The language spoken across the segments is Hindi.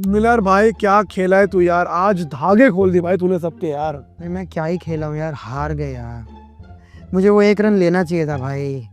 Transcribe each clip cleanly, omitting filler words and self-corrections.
मिलर भाई क्या खेला है तू यार, आज धागे खोल दी भाई तूने सबके यार। भाई मैं क्या ही खेला हूँ यार, हार गए यार। मुझे वो 1 रन लेना चाहिए था भाई,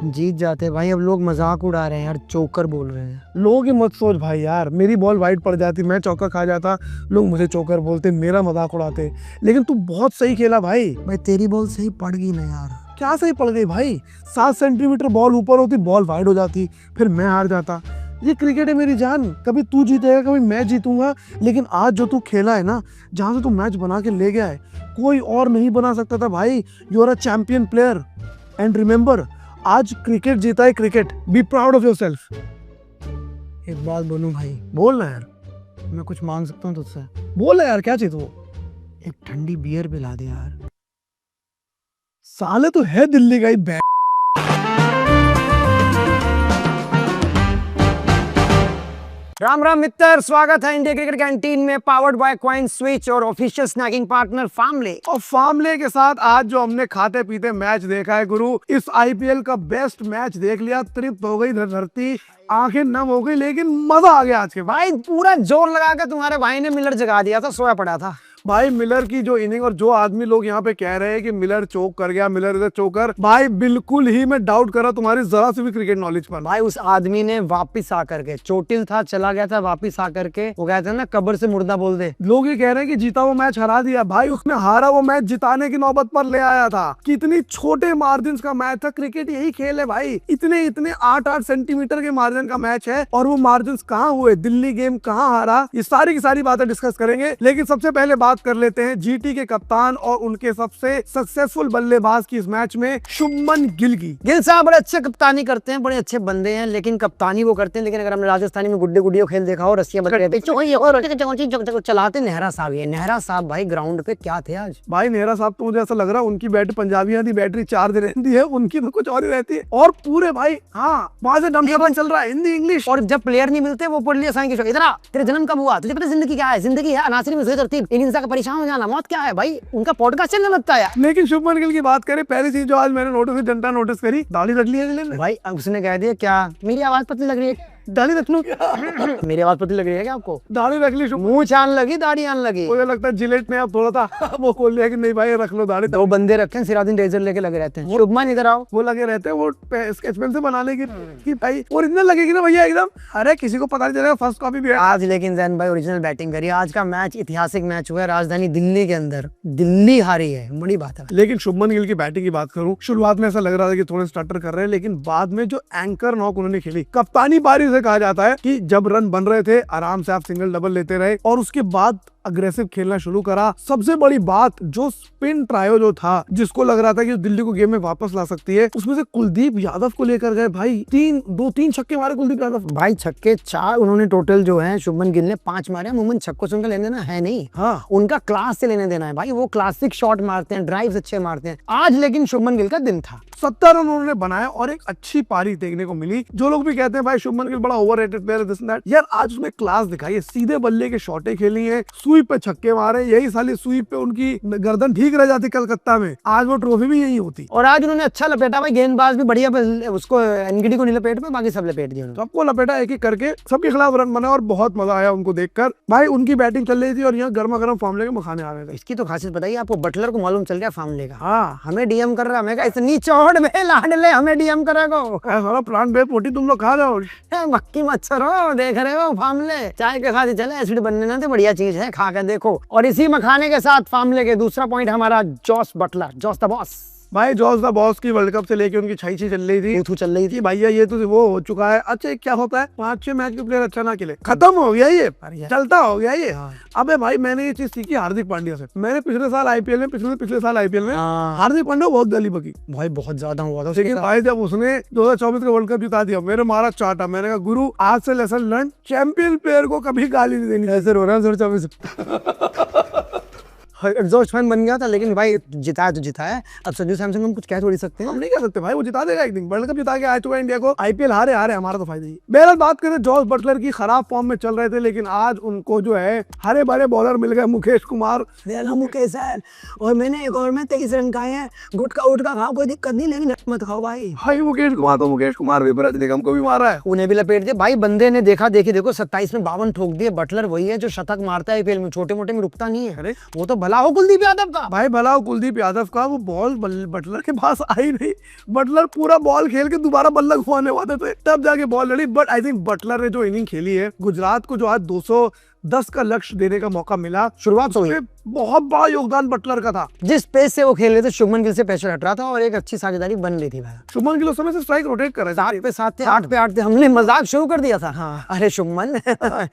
जीत जाते भाई। अब लोग मजाक उड़ा रहे हैं यार, चोकर बोल रहे हैं। लोगों की मत सोच भाई यार, मेरी बॉल वाइड पड़ जाती, मैं चौका खा जाता, लोग मुझे चोकर बोलते, मेरा मजाक उड़ाते। लेकिन तू बहुत सही खेला भाई। भाई तेरी बॉल सही पड़ गई ना यार। क्या सही पड़ गई भाई, 7 सेंटीमीटर बॉल ऊपर होती, बॉल वाइड हो जाती, फिर मैं हार जाता। ये क्रिकेट है मेरी जान, कभी तू जीतेगा कभी मैं जीतूंगा। लेकिन आज जो तू खेला है ना, जहां से तू मैच बना के ले गया है, कोई और नहीं बना सकता था भाई। You are a champion player and remember, आज क्रिकेट जीता है cricket. Be proud of yourself. एक बात बोलूं भाई, बोल ना यार, मैं कुछ मांग सकता हूँ तुझसे? बोल ना यार, क्या चाहिए तू? एक ठंडी बियर पिला दे यार। साले तो है दिल्ली का ही राम राम मित्र, स्वागत है इंडिया क्रिकेट कैंटीन में, पावर्ड बाय क्वाइन स्विच और ऑफिशियल स्नैकिंग पार्टनर फार्मले। और फार्मले के साथ आज जो हमने खाते पीते मैच देखा है गुरु, इस आईपीएल का बेस्ट मैच देख लिया, तृप्त हो गई धरती, आंखें नम हो गई, लेकिन मजा आ गया आज के। भाई पूरा जोर लगा कर तुम्हारे भाई ने मिलर जगा दिया था, सोया पड़ा था भाई मिलर की जो इनिंग, और जो आदमी लोग यहाँ पे कह रहे हैं कि मिलर चोक कर गया, मिलर इधर चोकर, भाई बिल्कुल ही मैं डाउट करा तुम्हारी जरा सी भी क्रिकेट नॉलेज पर। भाई उस आदमी ने वापिस आकर के, चोटिल था चला गया था, वापिस आकर के वो कहते हैं ना, कब्र से मुर्दा बोल दे। लोग ये कह रहे हैं कि जीता वो मैच हरा दिया, भाई उसने हारा वो मैच जिताने की नौबत पर ले आया था। कितनी छोटे मार्जिन का मैच था, क्रिकेट यही खेल है भाई। इतने 8-8 सेंटीमीटर के मार्जिन का मैच है, और वो मार्जिन कहाँ हुए, दिल्ली गेम कहाँ हारा, ये सारी की सारी बातें डिस्कस करेंगे। लेकिन सबसे पहले बात कर लेते हैं जीटी के कप्तान और उनके सबसे सक्सेसफुल बल्लेबाज की इस मैच में, शुभमन गिल की। गिल साहब बड़े अच्छे कप्तानी करते हैं, बड़े अच्छे बंदे हैं, लेकिन कप्तानी वो करते हैं। लेकिन अगर हमने राजस्थानी में गुड्डे गुडियो खेल देखा हो, रस्सियां चलाते नेहरा साहब, ये नेहरा साहब भाई ग्राउंड पे क्या थे आज। भाई नेहरा साहब तो मुझे ऐसा लग रहा है उनकी बैटरी पंजाबियों की बैटरी चार्ज रहती है, उनकी तो कुछ और ही रहती है। और पूरे भाई हाँ, वहां से डमशपन चल रहा है, हिंदी इंग्लिश। और जब प्लेयर नहीं मिलते वो पढ़ लिया साइंस की, इधर तेरे जन्म कब हुआ, तुझे पता जिंदगी क्या है? जिंदगी है अनासरी में तरतीब, इन इंसान का परेशान हो जाना, मौत क्या है भाई। उनका पॉडकास्ट चलने लगता है। लेकिन शुभमन गिल की बात करें, पहली चीज जो आज मैंने नोटिस करी, दाढ़ी रख ली है भाई। उसने कह दिया क्या मेरी आवाज पतली लग रही है, दाढ़ी रख लूं? मेरी आवाज पतली लग रही है क्या आपको? दाढ़ी रख ली, मुंह छान लगी, दाढ़ी आने लगी। मुझे लगता है जिलेट ने अब थोड़ा सा वो खोल लिया कि नहीं भाई रख लो दाढ़ी। 2 बंदे रखे हैं, सिराजुद्दीन रेजर लेके लगे रहते हैं। शुभमन इधर आओ, वो लगे रहते हैं, वो स्केच पेन से बनाने की कि भाई ओरिजिनल लगेगी ना भैया एकदम। अरे किसी को पता नहीं चलेगा, फर्स्ट कॉपी भी है आज। लेकिन जैन भाई ओरिजिनल बैटिंग करी। आज का मैच ऐतिहासिक मैच हुआ है राजधानी दिल्ली के अंदर, दिल्ली हारी है, बड़ी बात है। लेकिन शुभमन गिल की बैटिंग की बात करूं, शुरुआत में ऐसा लग रहा था कि थोड़े स्टार्टर कर रहे हैं, लेकिन बाद में जो एंकर नॉक उन्होंने खेली, कप्तानी पारी से कहा जाता है कि जब रन बन रहे थे आराम से आप सिंगल डबल लेते रहे, और उसके बाद अग्रेसिव खेलना शुरू करा। सबसे बड़ी बात, जो स्पिन ट्रायो जो था, जिसको लग रहा था कि दिल्ली को गेम में वापस ला सकती है, उसमें से कुलदीप यादव को लेकर गए भाई। 2-3 छक्के मारे कुलदीप यादव भाई, छक्के 4 उन्होंने टोटल जो है, शुभमन गिल ने 5 मारे। अमूमन छक्कों से उनका लेने देना है नहीं, हाँ उनका क्लास से लेने देना है भाई। वो क्लासिक शॉट मारते हैं, ड्राइव्स अच्छे मारते हैं। आज लेकिन शुभमन गिल का दिन था, 70 रन उन्होंने बनाया और एक अच्छी पारी देखने को मिली। जो लोग भी कहते हैं भाई शुभमन गिल बड़ा ओवररेटेड प्लेयर दिस दैट, यार आज उसमें क्लास दिखाई है। सीधे बल्ले के शॉटें खेली है, स्वीप पे छक्के मारे, यही साली स्वीप पे उनकी गर्दन ठीक रह जाती कलकत्ता में, आज वो ट्रॉफी भी यही होती। और आज उन्होंने अच्छा लपेटा भाई, गेंदबाज भी बढ़िया, उसको एनगिडी को नहीं लपेट पे, बाकी सब लपेट दिए उन्होंने। सबको लपेटा एक एक करके, सबके खिलाफ रन बना और बहुत मजा आया उनको देखकर। भाई उनकी बैटिंग चल रही थी और यहाँ गर्मा गर्म फार्मले के मखाने आ रहे थे। इसकी तो खासियत बताइए आपको, बटलर को मालूम चल गया फार्मले का। हाँ, हमें डीएम कर रहा है, हमें इतनी चौड़ में लाडले हमें डीएम करेगा। सारा प्लांट बेस्ड प्रोटीन तुम लोग खा रहे हो, मक्खी मच्छर हो, देख रहे हो फार्मले चाय के साथ चले, एसिड बनने ना तो बढ़िया चीज है, खा के देखो। और इसी मखाने के साथ फार्मले के दूसरा पॉइंट हमारा, Jos Buttler, Jos the boss. भाई जॉस द बॉस की वर्ल्ड कप से लेके उनकी छई चल रही थी, चल रही थी भैया ये तो वो हो चुका है। अच्छा क्या होता है, 5-6 मैच के प्लेयर अच्छा ना खेले, खत्म हो गया ये, चलता हो गया ये। अबे भाई मैंने ये चीज सीखी हार्दिक पांड्या से। मैंने पिछले साल आईपीएल में पिछले साल आईपीएल में हार्दिक पांड्या बहुत गली बकी भाई, बहुत ज्यादा हुआ था। लेकिन भाई जब उसने 2024 का वर्ल्ड कप जिता दिया, मेरे मारा चाटा, मैंने कहा गुरु आज से लेसन लर्न, चैंपियन प्लेयर को कभी गाली नहीं देनी। ऐसे रो रहा है 2024 एग्जॉस्ट फैन बन गया था, लेकिन भाई जिताया तो जिताया। अब संजू सैमसन हम कुछ कह थोड़ी सकते हैं। हम नहीं कह सकते भाई, वो जिता देगा एक दिन, वर्ल्ड कप जिता के आ चुका है इंडिया को। आईपीएल हारे हमारा तो फायदा ही। बहरहाल बात करें जॉस बटलर की, खराब फॉर्म में चल रहे थे, लेकिन आज उनको जो है हरे भरे बॉलर मिल गए, मुकेश कुमार। मुकेश सर, और मैंने एक ओवर में 23 रन खाए हैं। गुटका खाओ कोई दिक्कत नहीं, लेकिन मत खाओ भाई। भाई मुकेश कुमार विपरीत निगम को भी मारा है, उन्हें भी लपेट दिया भाई। बंदे ने देखो 27 में 52 ठोक दिए। बटलर वही है जो शतक मारता है आईपीएल में, छोटे मोटे में रुकता नहीं है। अरे वो तो भला हो कुलदीप यादव का। भाई भला हो कुलदीप यादव का, वो बॉल बटलर के पास आई नहीं। बटलर पूरा बॉल खेल के दोबारा बल्ला घुमाने वाले थे, तब जाके बॉल लड़ी। बट आई थिंक बटलर ने जो इनिंग खेली है, गुजरात को जो आज 210 का लक्ष्य देने का मौका मिला, शुरुआत से बहुत बड़ा योगदान बटलर का था। जिस पेस से वो खेल रहे थे, शुभमन गिल से प्रेशर हट रहा था और एक अच्छी साझेदारी बन रही थी भाई। शुभमन गिल उस समय से स्ट्राइक रोटेट कर रहे थे, 7 पे 7 थे, 8 पे 8 थे। हमने मजाक शुरू कर दिया था। हाँ। अरे शुभमन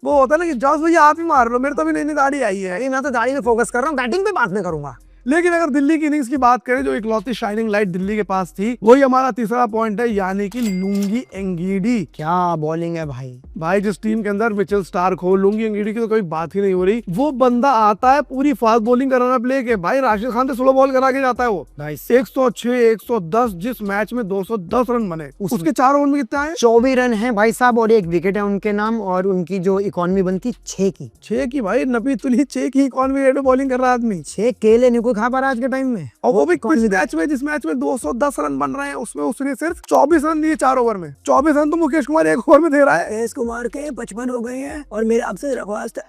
वो होता है ना कि जॉस भैया आप ही मार लो, मेरे तो भी नई दाढ़ी आई है। मैं तो दाढ़ी पे फोकस कर रहा हूँ, बैटिंग पे बात नहीं करूंगा। लेकिन अगर दिल्ली की इनिंग्स की बात करें, जो इकलौती शाइनिंग लाइट दिल्ली के पास थी, वही हमारा तीसरा पॉइंट है, यानी कि लुंगी एंगीडी। क्या बॉलिंग है भाई। जिस टीम के अंदर मिचेल स्टार्क हो, लुंगी एंगीडी की तो कोई बात ही नहीं हो रही। वो बंदा आता है पूरी फास्ट बॉलिंग का रनअप लेके, भाई राशिद खान से स्लो बॉल करा के जाता है वो। 106, 110, जिस मैच में 210 रन बने, उसके 4 ओवर में कितना है? 24 रन है भाई साहब, और 1 विकेट है उनके नाम। और उनकी जो इकॉनमी बनती 6 की भाई नबी तुली 6 की इकॉनमी रेट में बॉलिंग कर रहा आदमी। 6 केले नहीं कोई खा पा रहा आज के टाइम में। और वो भी कुछ मैच में, जिस मैच में 210 रन बन रहे हैं, उसमें उसने सिर्फ 24 रन दिए 4 ओवर में। 24 रन तो मुकेश कुमार 1 ओवर में दे रहा है। मुकेश कुमार के 55 हो गए हैं, और मेरे आपसे दरख्वास्त है,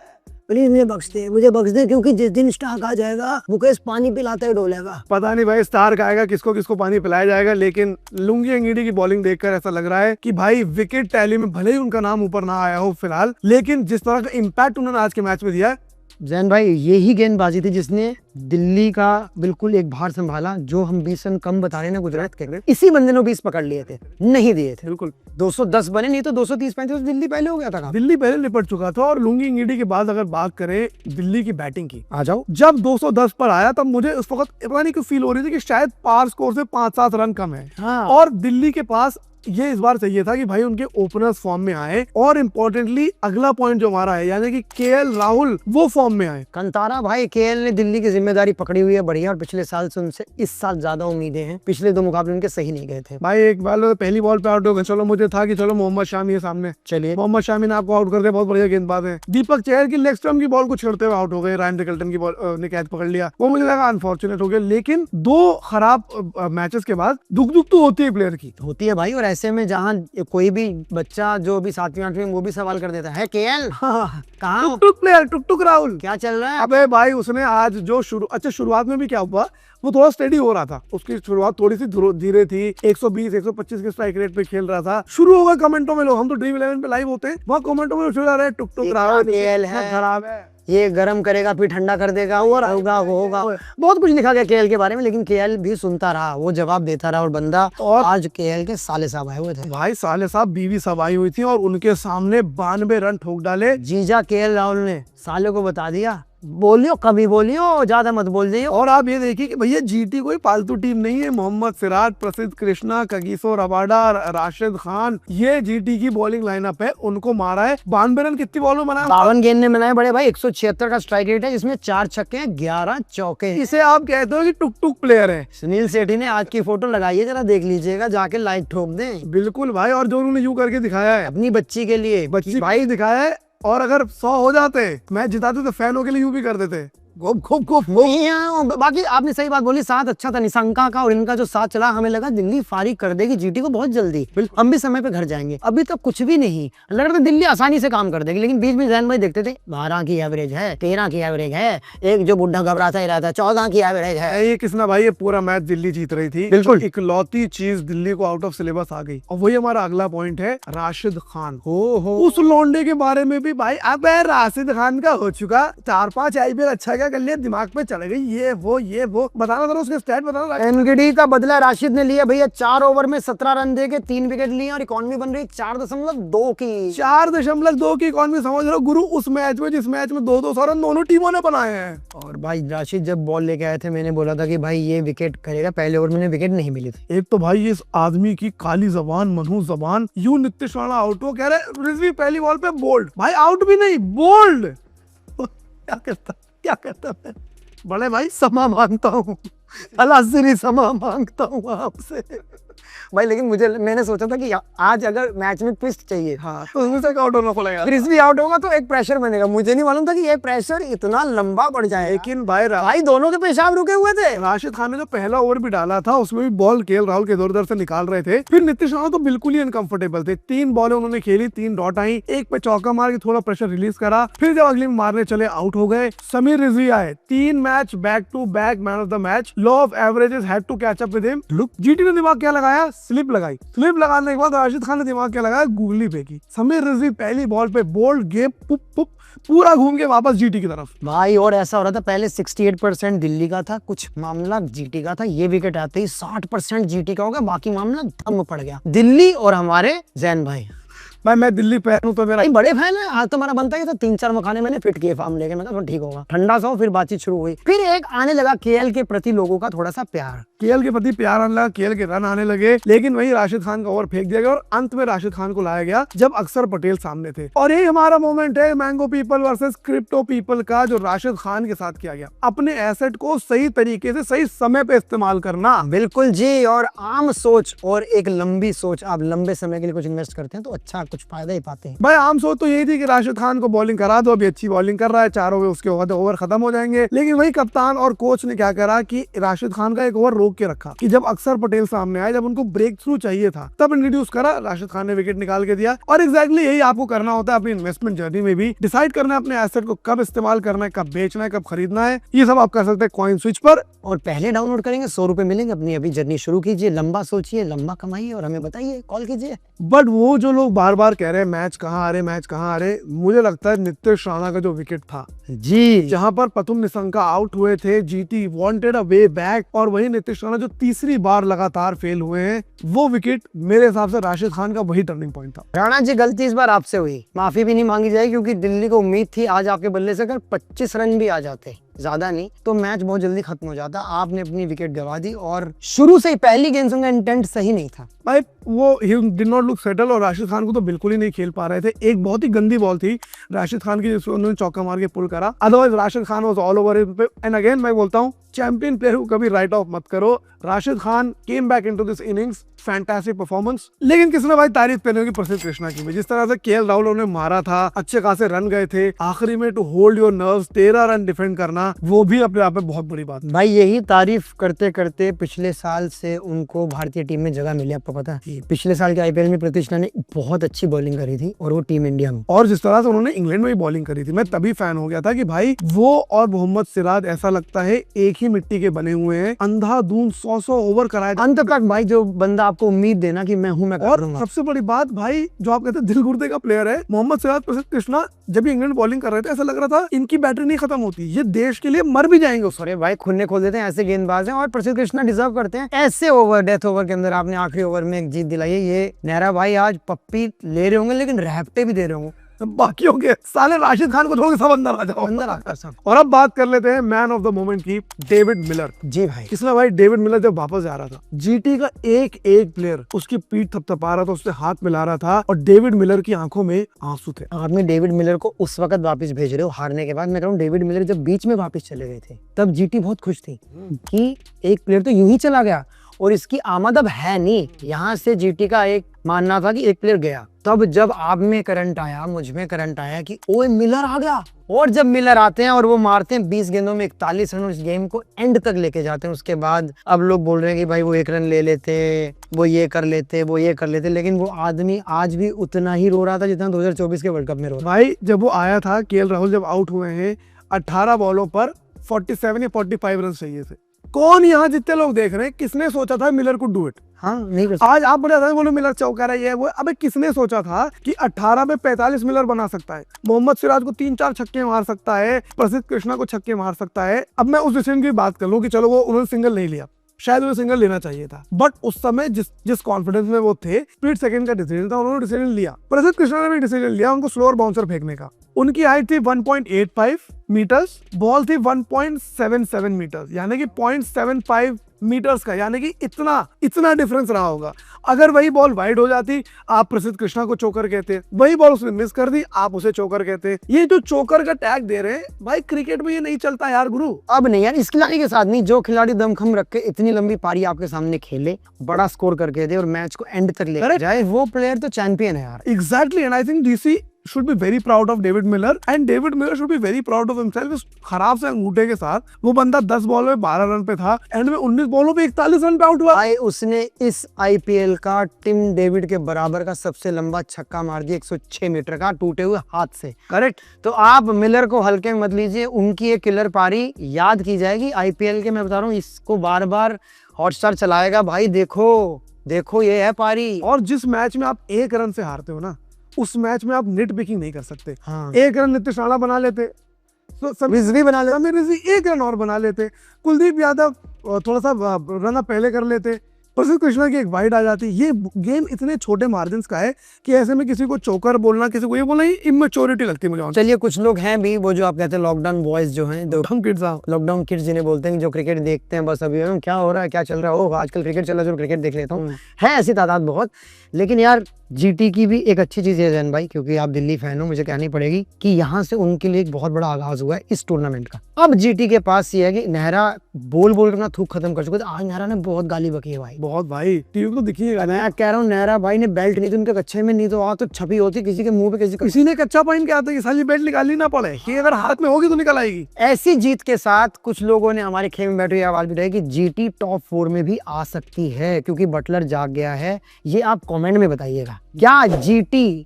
प्लीज मुझे बख्श दे, क्योंकि जिस दिन स्टार्क आ जाएगा, मुकेश पानी पिलाते हुए डोलेगा। पता नहीं भाई स्टार्क आएगा, किसको किसको पानी पिलाया जाएगा, लेकिन लुंगी एंगीडी की बॉलिंग देखकर ऐसा लग रहा है कि भाई विकेट टैली में भले ही उनका नाम ऊपर ना आया हो फिलहाल, लेकिन जिस तरह का इम्पैक्ट उन्होंने आज के मैच में दिया है। जैन भाई, यही गेंदबाजी थी जिसने दिल्ली का बिल्कुल एक भार संभाला। जो हम 20 रन कम बता रहे हैं ना गुजरात के, इसी बंदे ने 20 पकड़ लिए थे, नहीं दिए थे। बिल्कुल 210 बने, नहीं तो 230-35 दिल्ली पहले हो गया था। दिल्ली पहले निपट चुका था। और लुंगी एंगीडी के बाद अगर बात करें दिल्ली की बैटिंग की, आ जाओ। जब 210 पर आया, तब मुझे उस वक्त पता नहीं क्यों फील हो रही थी कि शायद पार स्कोर से 5-7 रन कम है। हाँ। और दिल्ली के पास ये इस बार चाहिए था कि भाई उनके ओपनर्स फॉर्म में आए, और इम्पोर्टेंटली अगला पॉइंट जो हमारा है, यानी कि केएल राहुल वो फॉर्म में आए। कंतारा भाई, केएल ने दिल्ली की जिम्मेदारी पकड़ी हुई है बढ़िया, और पिछले साल से उनसे इस साल ज्यादा उम्मीदें हैं। पिछले 2 मुकाबले उनके सही नहीं गए थे भाई। एक बार पहली बॉल पे आउट हो गए, चलो मुझे था कि चलो मोहम्मद शामी है सामने, चलिए मोहम्मद शामी ने आपको आउट कर दिया, बहुत बढ़िया गेंदबाज है। दीपक चहर की लेग स्टंप की बॉल को छेड़ते हुए आउट हो गए, रायन रिकल्टन की बॉल ने कैच पकड़ लिया, वो मुझे लगा अनफॉर्चुनेट हो गया। लेकिन 2 खराब मैचेस के बाद दुख तो होती है प्लेयर की, होती है भाई। और ऐसे में जहाँ कोई भी बच्चा जो अभी 7वीं 8वीं में, वो भी सवाल कर देता है केएल कहाँ, टुक प्लेयर, टुक राहुल क्या चल रहा है। अबे भाई उसने आज जो शुरुआत में भी क्या हुआ, वो थोड़ा स्टेडी हो रहा था, उसकी शुरुआत थोड़ी सी धीरे थी, 120-125 के स्ट्राइक रेट पे खेल रहा था। शुरू हो गया कमेंटों में लोग, हम तो ड्रीम 11 पे लाइव होते हैं, वहाँ कमेंटों में शुरू आ रहे टुक राहुल केएल है खराब है, ये गर्म करेगा फिर ठंडा कर देगा, वो होगा। बहुत कुछ लिखा गया केएल के बारे में, लेकिन केएल भी सुनता रहा, वो जवाब देता रहा। और बंदा, और आज केएल के साले साहब आए हुए थे भाई, साले साहब बीवी सब आई हुई थी, और उनके सामने 92 रन ठोक डाले। जीजा केएल राहुल ने साले को बता दिया, बोलियो कभी बोलियो, ज्यादा मत बोल दियो। और आप ये देखिए कि भैया जीटी कोई पालतू टीम नहीं है। मोहम्मद सिराज, प्रसिद्ध कृष्णा, कगिसो रबाडा, राशिद खान, ये जीटी की बॉलिंग लाइनअप है, उनको मारा है। 92 रन कितनी बॉल में बनाया? 52 गेंद में बनाए बड़े भाई। 176 का स्ट्राइक रेट है, जिसमें 4 छक्के हैं, 11 चौके हैं। इसे आप कहते हो कि टुक प्लेयर है। सुनील सेठी ने आज की फोटो लगाई है, जरा देख लीजिएगा, जाके लाइक ठोक दें। बिल्कुल भाई, और जो उन्होंने यूं करके दिखाया है अपनी बच्ची के लिए, बच्ची भाई दिखाया है। और अगर 100 हो जाते, मैच जिताते, तो फैनों के लिए यूं भी कर देते, खूब। बाकी आपने सही बात बोली, साथ अच्छा था निशंका का, और इनका जो साथ चला, हमें लगा दिल्ली फारिग कर देगी जीटी को बहुत जल्दी, हम भी समय पे घर जाएंगे। अभी तक कुछ भी नहीं, लग रहा था दिल्ली आसानी से काम कर देगी। लेकिन बीच में जैन भाई देखते थे 12 की एवरेज है, 13 की एवरेज है, एक जो बुढ़ा घबराता ही रहता, 14 की एवरेज है। ये किसना भाई, ये पूरा मैच दिल्ली जीत रही थी। बिल्कुल इकलौती चीज दिल्ली को आउट ऑफ सिलेबस आ गई। और वही हमारा अगला पॉइंट है, राशिद खान। उस लौंडे के बारे में भी भाई, अब राशिद खान का हो चुका 4-5 आईपीएल, अच्छा क्या कर लिया, दिमाग पे चढ़ गई, ये वो बताना था, उसके स्टैट बताना। एनगीडी का बदला राशिद ने लिया भैया। 4 ओवर में 17 रन देके 3 विकेट लिए, और इकॉनमी बन रही 4.2 की। 4.2 की इकॉनमी, समझ रहे हो गुरु, उस मैच में जिस मैच में 200 रन दोनों टीमों ने बनाए हैं। और भाई राशिद जब बॉल लेके आए थे, मैंने बोला था कि भाई ये विकेट करेगा। पहले ओवर में विकेट नहीं मिली थी। एक तो भाई इस आदमी की काली जबान, मनहूस जबान, यूं नीतीश राणा आउट हो, कह रहे रिजवी पहली बॉल पे बोल्ड, भाई आउट भी नहीं, बोल्ड। क्या करता मैं, बड़े भाई क्षमा मांगता हूँ, अल्लाह से क्षमा मांगता हूँ आपसे भाई। लेकिन मैंने सोचा था कि आज अगर मैच में ट्विस्ट चाहिए, हाँ, तो उसमें से आउट होना पड़ेगा। क्रिस भी आउट होगा तो एक प्रेशर बनेगा। मुझे नहीं मालूम था कि ये प्रेशर इतना लंबा बढ़ जाए। लेकिन भाई दोनों के पेशाब रुके हुए थे। राशिद खान ने जो पहला ओवर भी डाला था उसमें भी बॉल केएल राहुल के इधर उधर से निकाल रहे थे। फिर नीतीश राणा तो बिल्कुल ही अनकंफर्टेबल थे। 3 बॉलें उन्होंने खेली, 3 डॉट आई, एक पे चौका मार के थोड़ा प्रेशर रिलीज करा, फिर जब अगली में मारने चले आउट हो गए। समीर रिजवी आए, 3 match back to back man of the match. Law of averages had to catch up with him. GT ने दिमाग क्या लगाया, स्लिप लगाई। स्लिप लगाने के बाद राशिद खान ने दिमाग क्या लगाया, गूगली फेंकी। समीर रिजवी पहली बॉल पे बोल्ड गेम पुप पुप पूरा घूम के वापस जीटी की तरफ भाई। और ऐसा हो रहा था पहले 68% दिल्ली का था, कुछ मामला जीटी का था। ये विकेट आते ही 60% जीटी का हो गया, बाकी मामला दम पड़ गया दिल्ली और हमारे जैन भाई। मैं दिल्ली फैन हूं तो मेरा बड़े फैन है। आज तो हमारा बनता है 3-4 मखाने मैंने फिट किए फार्म लेके। मैं कहा ठीक होगा, ठंडा सा हो। फिर बातचीत शुरू हुई। फिर एक आने लगा केएल के प्रति लोगों का थोड़ा सा प्यार, केएल के प्रति प्यार आने लगा, केएल के रन आने लगे। लेकिन वही राशिद खान का ओवर फेंक दिया गया और अंत में राशिद खान को लाया गया जब अक्षर पटेल सामने थे। और यही हमारा मोमेंट है mango people versus crypto people का, जो राशिद खान के साथ किया गया। अपने एसेट को सही तरीके से सही समय पे इस्तेमाल करना। बिल्कुल जी। और आम सोच और एक लंबी सोच, आप लंबे समय के लिए कुछ इन्वेस्ट करते हैं तो अच्छा कुछ फायदा ही पाते हैं। भाई आम सोच तो यही थी कि राशिद खान को बॉलिंग करा दो, अभी अच्छी बॉलिंग कर रहा है, 4 ओवर उसके बाद ओवर खत्म हो जाएंगे। लेकिन वही कप्तान और कोच ने क्या करा कि राशिद खान का एक ओवर रोक के रखा कि जब अक्षर पटेल सामने आए, जब उनको ब्रेक थ्रू चाहिए था, तब इंट्रोड्यूस करा। राशिद खान ने विकेट निकाल के दिया। और एग्जैक्टली यही आपको करना होता है अपनी इन्वेस्टमेंट जर्नी में भी। डिसाइड करना है अपने एसेट को कब इस्तेमाल करना है, कब बेचना है, कब खरीदना है। ये सब आप कर सकते हैं कॉइन स्विच पर। और पहले डाउनलोड करेंगे, 100 रुपए मिलेंगे। अपनी अभी जर्नी शुरू कीजिए, लंबा सोचिए, लंबा कमाइए और हमें बताइए, कॉल कीजिए। बट वो जो लोग बार बार कह रहे हैं मैच कहाँ आ रहे, मैच कहाँ आ रहे, मुझे लगता है नीतीश राणा का जो विकेट था जी, जहां पर पतुम निशंका आउट हुए थे, GT wanted a way back, और वही नीतीश राणा जो तीसरी बार लगातार फेल हुए हैं, वो विकेट मेरे हिसाब से राशिद खान का वही टर्निंग पॉइंट था। राणा जी गलती इस बार आपसे हुई, माफी भी नहीं मांगी जाएगी, क्योंकि दिल्ली को उम्मीद थी आज आपके बल्ले से अगर 25 रन भी आ जाते, ज्यादा नहीं, तो मैच बहुत जल्दी खत्म हो जाता। आपने अपनी विकेट गवा दी और शुरू से ही पहली गेंद का इंटेंट सही नहीं था। भाई वो डिड नॉट लुक सेटल और राशिद खान को तो बिल्कुल ही नहीं खेल पा रहे थे। एक बहुत ही गंदी बॉल थी राशिद खान की जिसको उन्होंने चौका मार के पुल करा। Otherwise Rashid Khan was all over it. And again मैं बोलता हूँ चैंपियन प्लेयर को कभी राइट ऑफ मत करो। Rashid Khan came back into this innings, fantastic performance. लेकिन किसने भाई तारीफ करनी होगी प्रसिद्ध कृष्णा की भी, जिस तरह से केएल राहुल ने मारा था, अच्छे खासे रन गए थे, आखिरी में to hold your nerves 13 run defend करना, वो भी अपने आप में बहुत बड़ी बात है। भाई यही तारीफ करते करते पिछले साल से उनको भारतीय टीम में जगह मिली। आपको पता है पिछले साल के आईपीएल में प्रतीश ने बहुत अच्छी बॉलिंग करी थी और वो टीम इंडिया में, और जिस तरह से उन्होंने इंग्लैंड में भी बॉलिंग करी थी, मैं तभी फैन हो गया था कि भाई वो और मोहम्मद सिराज ऐसा लगता है एक ही मिट्टी के बने हुए हैं। अंधाधुंध 100 ओवर कराए अंत तक भाई, जो बंदा आपको उम्मीद देना कि मैं हूं, मैं और सबसे बड़ी बात भाई जो आप कहते हैं दिल गुर्दे का प्लेयर है मोहम्मद सिराज, प्रसिद्ध कृष्णा, जब भी इंग्लैंड बॉलिंग कर रहे थे ऐसा लग रहा था इनकी बैटरी नहीं खत्म होती, ये देश के लिए मर भी जाएंगे। अरे भाई खुन्ने खोल देते हैं, ऐसे गेंदबाज हैं और प्रसिद्ध कृष्णा डिजर्व करते हैं ऐसे ओवर। डेथ ओवर के अंदर आपने आखिरी ओवर में एक जीत दिलाई है। ये नेहरा भाई आज पप्पी ले रहे होंगे लेकिन रैप्टे भी दे रहे होंगे। बाकी होंगे साले राशिद खान को छोड़ के सब अंदर आ जाओ, अंदर आकर सब। और अब बात कर लेते हैं मैन ऑफ द मोमेंट की, डेविड मिलर। जी भाई, किसने भाई डेविड मिलर जब वापस जा रहा था, जीटी का एक एक प्लेयर उसकी पीठ थपथपा रहा था, उससे हाथ मिला रहा था और डेविड मिलर की आंखों में आंसू थे। आपने डेविड मिलर को उस वक्त वापस भेज रहे हो हारने के बाद। मैं कहूँ डेविड मिलर जब बीच में वापस चले गए थे तब जीटी बहुत खुश थी कि एक प्लेयर तो यूं ही चला गया और इसकी आमद अब है नहीं। यहाँ से जीटी का एक मानना था कि एक प्लेयर गया। तब जब आप में करंट आया, मुझ में करंट आया कि ओए मिलर आ गया, और जब मिलर आते हैं और वो मारते हैं 20 गेंदों में 41 रन, उस गेम को एंड तक लेके जाते हैं। उसके बाद अब लोग बोल रहे हैं कि भाई वो 1 रन ले लेते, वो ये कर लेते, वो ये कर लेते, लेकिन वो आदमी आज भी उतना ही रो रहा था जितना 2024 के वर्ल्ड कप में रो रहा। भाई जब वो आया था, केएल राहुल जब आउट हुए हैं, 18 बॉलों पर 47 या 45 रन चाहिए थे। कौन यहाँ जितने लोग देख रहे हैं, किसने सोचा था मिलर को डू इट? हाँ नहीं कर आज आप बड़े आदमी बोलो मिलर चौका रहा है ये वो, अबे किसने सोचा था कि 18 पे 45 मिलर बना सकता है, मोहम्मद सिराज को 3-4 छक्के मार सकता है, प्रसिद्ध कृष्णा को छक्के मार सकता है। अब मैं उस डिसीजन की बात कर लूं कि चलो वो उन्होंने सिंगल नहीं लिया, शायद उन्हें सिंगल लेना चाहिए था, बट उस समय जिस कॉन्फिडेंस में वो थे, स्प्लिट सेकंड का डिसीजन था, उन्होंने डिसीजन लिया। प्रसिद्ध कृष्णा ने भी डिसीजन लिया उनको स्लोअर बाउंसर फेंकने का। उनकी हाइट थी 1.85 मीटर्स, बॉल थी 1.77 मीटर्स, यानी कि 0.75 मीटर्स का, यानी कि इतना इतना डिफरेंस रहा होगा। अगर वही बॉल वाइड हो जाती, आप प्रसिद्ध कृष्णा को चोकर कहते, वही बॉल उसने मिस कर दी, आप उसे चोकर कहते। ये जो चोकर का टैग दे रहे हैं भाई, क्रिकेट में ये नहीं चलता यार गुरु। अब नहीं यार, इस खिलाड़ी के साथ नहीं। जो खिलाड़ी दमखम रख के इतनी लंबी पारी आपके सामने खेले, बड़ा स्कोर करके दे और मैच को एंड तक ले जाए, वो प्लेयर तो चैंपियन है यार। Exactly, and I think DC should be very proud of David Miller and David Miller should be very proud of himself। इस खराब से अंगूठे के साथ वो बंदा 10 बॉल में 12 रन पे था, एंड में 19 बॉलों पे 41 रन पे आउट हुआ। भाई उसने इस आईपीएल का टिम डेविड के बराबर का सबसे लंबा छक्का मार दिया, 106 मीटर का, टूटे हुए हाथ से। करेक्ट। तो आप मिलर को हल्के में मत लीजिए, उनकी एक किलर पारी याद की जाएगी आईपीएल के। मैं बता रहा हूँ, इसको बार बार हॉटस्टार चलाएगा भाई। देखो देखो, ये है पारी। और जिस मैच में आप 1 रन से हारते हो ना, उस मैच में आप नेट पिकिंग नहीं कर सकते। हाँ। 1 रन नितिश राणा बना लेते, तो रिजवी बना लेते, समीर रिजवी 1 रन और बना लेते, कुलदीप यादव थोड़ा सा रन अप पहले कर लेते, प्रसिद्ध कृष्णा की एक वाइड आ जाती। ये गेम इतने छोटे मार्जिन का है कि ऐसे में किसी को चोकर बोलना, किसी को ये बोलना, इमेच्योरिटी लगती है मुझे। चलिए, कुछ लोग हैं भी वो जो आप कहते हैं लॉकडाउन बॉयज जो हैं, लॉकडाउन किड्स जिन्हें बोलते हैं, जो क्रिकेट देखते हैं बस अभी क्या हो रहा है, क्या चल रहा है, आजकल क्रिकेट चल रहा है, जो क्रिकेट देख लेता हूँ। है ऐसी तादाद बहुत। लेकिन यार जीटी की भी एक अच्छी चीज है जैन भाई, क्योंकि आप दिल्ली फैन हो, मुझे कहनी पड़ेगी कि यहाँ से उनके लिए एक बहुत बड़ा आगाज हुआ है इस टूर्नामेंट का। अब जीटी के पास ये है कि नेहरा बोल कर अपना थूक खत्म कर चुके थे। आज नेहरा ने बहुत गाली बकी है भाई, बहुत भाई। टीवी तो दिखी है, मैं कह रहा हूँ नेहरा भाई ने बेल्ट नहीं थी उनके कच्चे में, नहीं तो वहां तो छपी होती किसी के मुंह पे, किसी ने कच्चा पहन के आता है, साली बेल्ट निकालनी ना पड़े, कि अगर हाथ में होगी तो निकल आएगी। ऐसी जीत के साथ कुछ लोगों ने हमारे खेल में बैठे आवाज भी रही कि जीटी टॉप 4 में भी आ सकती है, क्योंकि बटलर जाग गया है। ये आप कमेंट में बताइएगा, क्या जीटी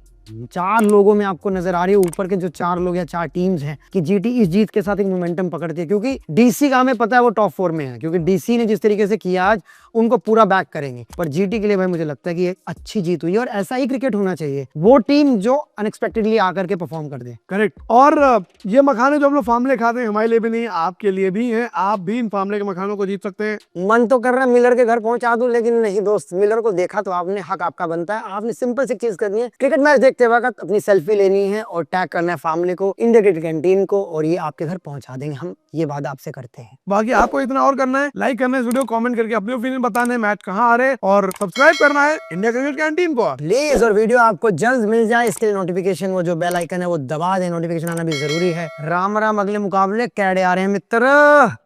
4 लोगों में आपको नजर आ रही है, ऊपर के जो 4 लोग या 4 टीम्स हैं, कि जीटी इस जीत के साथ एक मोमेंटम पकड़ती है? क्योंकि डीसी का हमें पता है वो टॉप 4 में है, क्योंकि डीसी ने जिस तरीके से किया आज, उनको पूरा बैक करेंगे। पर जीटी के लिए भाई मुझे लगता है कि एक अच्छी जीत हुई है, और ऐसा ही क्रिकेट होना चाहिए। वो टीम जो अनएक्सपेक्टेडली आकर के परफॉर्म कर दे। करेक्ट। और ये मखाने जो हम लोग फामले खाते हैं, हमारे लिए भी नहीं, आपके लिए भी है। आप भी इन फामले के मखानों को जीत सकते हैं। मन तो कर रहा है मिलर के घर पहुंचा दूं, लेकिन नहीं दोस्त, मिलर को देखा तो आपने, हक आपका बनता है। आपने सिंपल सी चीज करनी है, क्रिकेट मैच देखते वक्त अपनी सेल्फी लेनी है और टैग करना है फामले को, इंडिया क्रिकेट कैंटीन को, और ये आपके घर पहुंचा देंगे। हम ये वादा आपसे करते हैं। बाकी आपको इतना और करना है, लाइक करना है इस वीडियो, कमेंट करके अपने ओपिनियन बताना है मैच कहाँ आ रहे, और सब्सक्राइब करना है इंडिया क्रिकेट कैंटीन को प्लीज। और वीडियो आपको जल्द मिल जाए, इसके लिए नोटिफिकेशन, वो जो बेल आइकन है वो दबा दें, नोटिफिकेशन आना भी जरूरी है। राम राम, अगले मुकाबले कैडे आ रहे हैं मित्र।